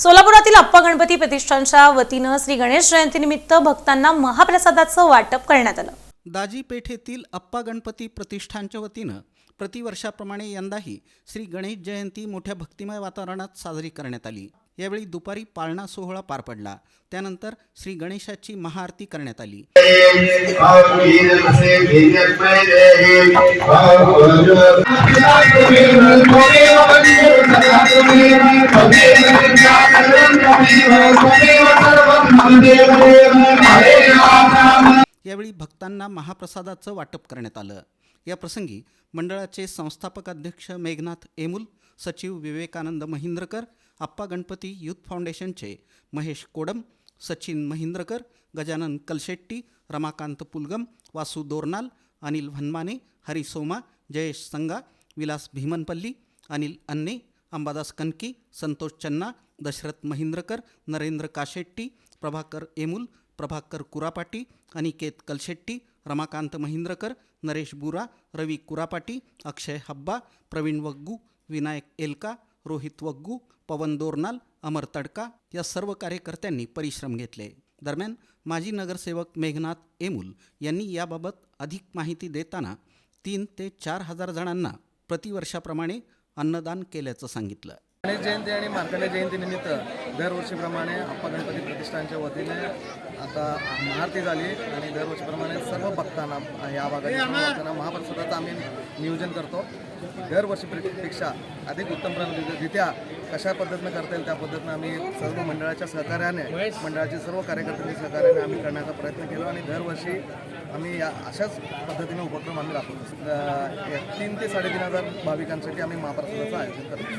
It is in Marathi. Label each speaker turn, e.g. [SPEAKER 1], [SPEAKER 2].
[SPEAKER 1] सोलापुरातील अप्पा गणपती प्रतिष्ठानच्या वतीनं श्री गणेश जयंतीनिमित्त भक्तांना महाप्रसादाचं वाटप करण्यात आलं।
[SPEAKER 2] दाजी पेठेतील अप्पा गणपती प्रतिष्ठानच्या वतीनं प्रतिवर्षाप्रमाणे यंदाही श्री गणेश जयंती मोठ्या भक्तिमय वातावरणात साजरी करण्यात आली। यावेळी दुपारी पाळणा सोहळा पार पडला। त्यानंतर श्री गणेशाची महाआरती करण्यात आली। यावेळी भक्तांना महाप्रसादाचं वाटप करण्यात आलं। या प्रसंगी मंडळाचे संस्थापक अध्यक्ष मेघनाथ एमुल, सचिव विवेकानंद महिंद्रकर, अप्पा गणपती युथ फाउंडेशनचे महेश कोडम, सचिन महिंद्रकर, गजानन कलशेट्टी, रमाकांत पुलगम, वासू दोरनाल, अनिल भन्माने, हरी सोमा, जयेश संगा, विलास भीमनपल्ली, अनिल अन्ने, अंबादास कनकी, संतोष चन्ना, दशरथ महिंद्रकर, नरेंद्र काशेट्टी, प्रभाकर एमुल, प्रभाकर कुरापाटी, अनिकेत कलशेट्टी, रमाकांत महिंद्रकर, नरेश बुरा, रवी कुरापाटी, अक्षय हब्बा, प्रवीण वग्गू, विनायक एलका, रोहित वग्गू, पवन दोरनाल, अमर तडका या सर्व कार्यकर्त्यांनी परिश्रम घेतले। दरम्यान माजी नगरसेवक मेघनाथ एमुल यांनी याबाबत अधिक माहिती देताना 3 ते 4 हजार जणांना प्रतिवर्षाप्रमाणे अन्नदान केल्याचं सांगितलं।
[SPEAKER 3] गणेश जयंती आणि मार्कंडेय जयंतीनिमित्त दरवर्षीप्रमाणे अप्पा गणपती प्रतिष्ठानच्या वतीने आता महाआरती झाली आणि दरवर्षीप्रमाणे सर्व भक्तांना या भागातील सर्व भक्तांना महाप्रसादाचं आम्ही नियोजन करतो। दरवर्षीपेक्षा अधिक उत्तमरित्या कशा पद्धतीनं करता येईल त्या पद्धतीनं आम्ही सर्व मंडळाच्या सहकार्याने, मंडळाचे सर्व कार्यकर्त्यांच्या सहकार्याने आम्ही करण्याचा प्रयत्न केला आणि दरवर्षी आम्ही अशाच पद्धतीने उपक्रम आम्ही राबवतो। 3 ते 3.5 हजार भाविकांसाठी आम्ही महाप्रसादाचं आयोजन करतो।